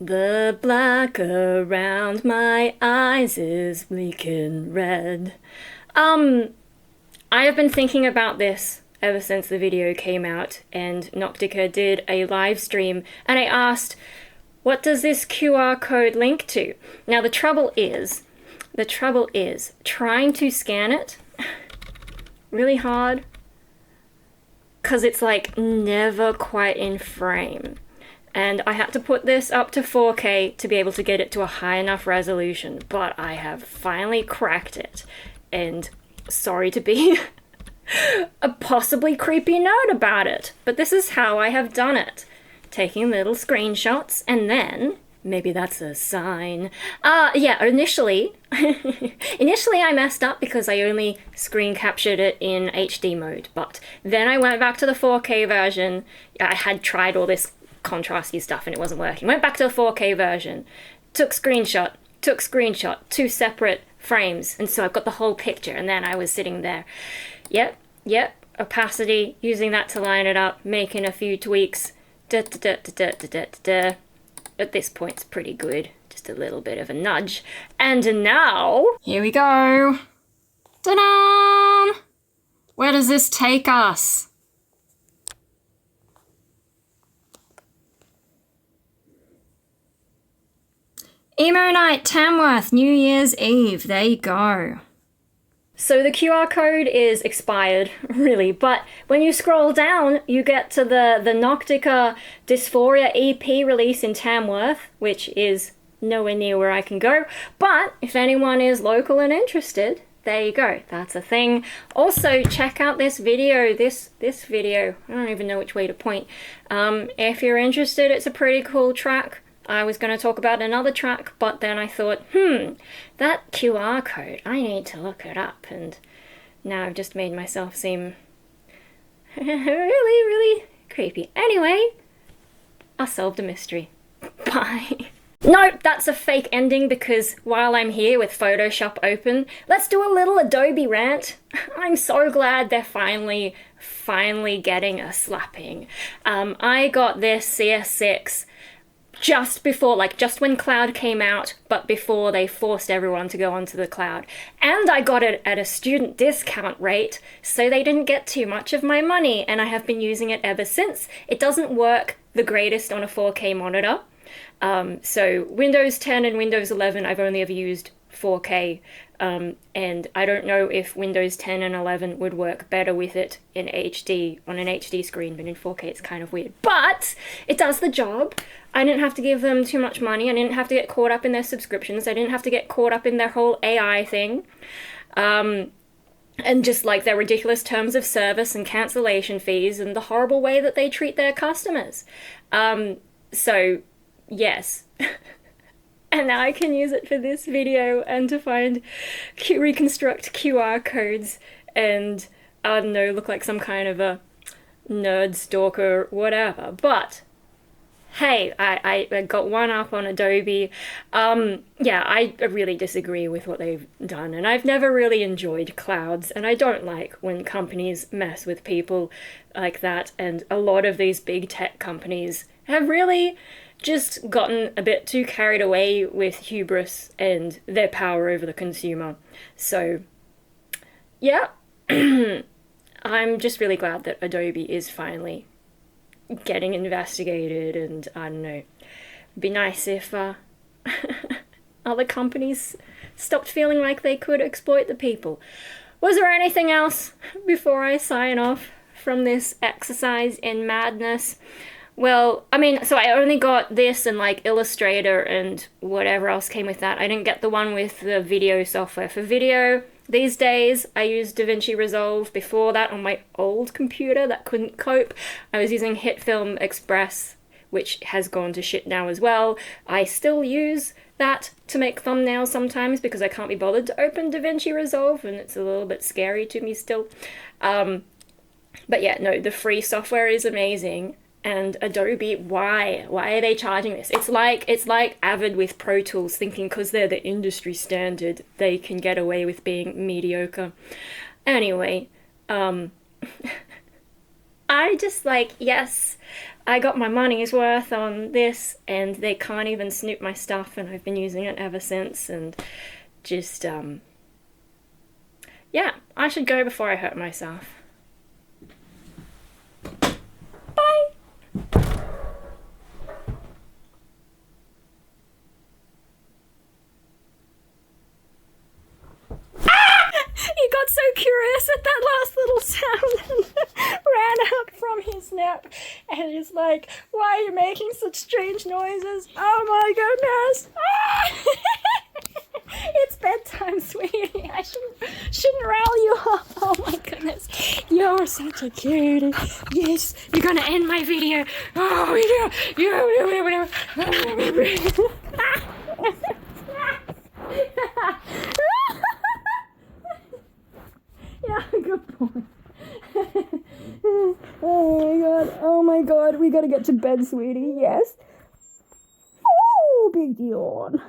The black around my eyes is bleak and red. I have been thinking about this ever since the video came out, and Noctica did a live stream, and I asked, what does this QR code link to? Now the trouble is trying to scan it really hard, because it's like never quite in frame. And I had to put this up to 4K to be able to get it to a high enough resolution, but I have finally cracked it. And sorry to be a possibly creepy nerd about it, but this is how I have done it. Taking little screenshots, and then, maybe that's a sign. Yeah, initially I messed up because I only screen captured it in HD mode, but then I went back to the 4K version. I had tried all this contrasty stuff and it wasn't working. Went back to the 4K version, took screenshot, two separate frames, and so I've got the whole picture, and then I was sitting there. Yep, opacity, using that to line it up, making a few tweaks. At this point it's pretty good, just a little bit of a nudge. And now, here we go. Ta-da! Where does this take us? Emo Night, Tamworth, New Year's Eve. There you go. So the QR code is expired, really, but when you scroll down, you get to the Noctica Dysphoria EP release in Tamworth, which is nowhere near where I can go. But if anyone is local and interested, there you go. That's a thing. Also, check out this video. This video. I don't even know which way to point. If you're interested, it's a pretty cool track. I was going to talk about another track, but then I thought, that QR code, I need to look it up, and now I've just made myself seem really creepy. Anyway, I solved a mystery. Bye. Nope, that's a fake ending, because while I'm here with Photoshop open, let's do a little Adobe rant. I'm so glad they're finally getting a slapping. I got this CS6 just before, just when cloud came out, but before they forced everyone to go onto the cloud. And I got it at a student discount rate, so they didn't get too much of my money, and I have been using it ever since. It doesn't work the greatest on a 4K monitor. So Windows 10 and Windows 11, I've only ever used 4K, and I don't know if Windows 10 and 11 would work better with it in HD, on an HD screen, but in 4K it's kind of weird. But it does the job. I didn't have to give them too much money. I didn't have to get caught up in their subscriptions. I didn't have to get caught up in their whole AI thing. And just their ridiculous terms of service and cancellation fees and the horrible way that they treat their customers. So, yes. And now I can use it for this video and to reconstruct QR codes and, I don't know, look like some kind of a nerd stalker, whatever. But hey, I got one up on Adobe. Yeah, I really disagree with what they've done, and I've never really enjoyed clouds, and I don't like when companies mess with people like that, and a lot of these big tech companies have really just gotten a bit too carried away with hubris and their power over the consumer. So, yeah, I'm just really glad that Adobe is finally getting investigated, and I don't know, it'd be nice if other companies stopped feeling like they could exploit the people. Was there anything else before I sign off from this exercise in madness? Well, I mean, so I only got this and Illustrator and whatever else came with that. I didn't get the one with the video software. For video, these days, I use DaVinci Resolve. Before that, on my old computer that couldn't cope, I was using HitFilm Express, which has gone to shit now as well. I still use that to make thumbnails sometimes because I can't be bothered to open DaVinci Resolve, and it's a little bit scary to me still. But yeah, no, the free software is amazing. And Adobe, why? Why are they charging this? It's like Avid with Pro Tools, thinking because they're the industry standard, they can get away with being mediocre. Anyway, I just yes, I got my money's worth on this, and they can't even snoop my stuff, and I've been using it ever since, and just, yeah, I should go before I hurt myself. Bye! He got so curious at that last little sound and ran up from his nap and is like, why are you making such strange noises? Oh my goodness! Ah! It's bedtime, sweetie. I shouldn't rile you up. Oh my goodness. You're such a cutie. Yes, you're gonna end my video. Oh, yeah, good boy. Oh my god, we gotta get to bed, sweetie. Yes. Oh, big yawn.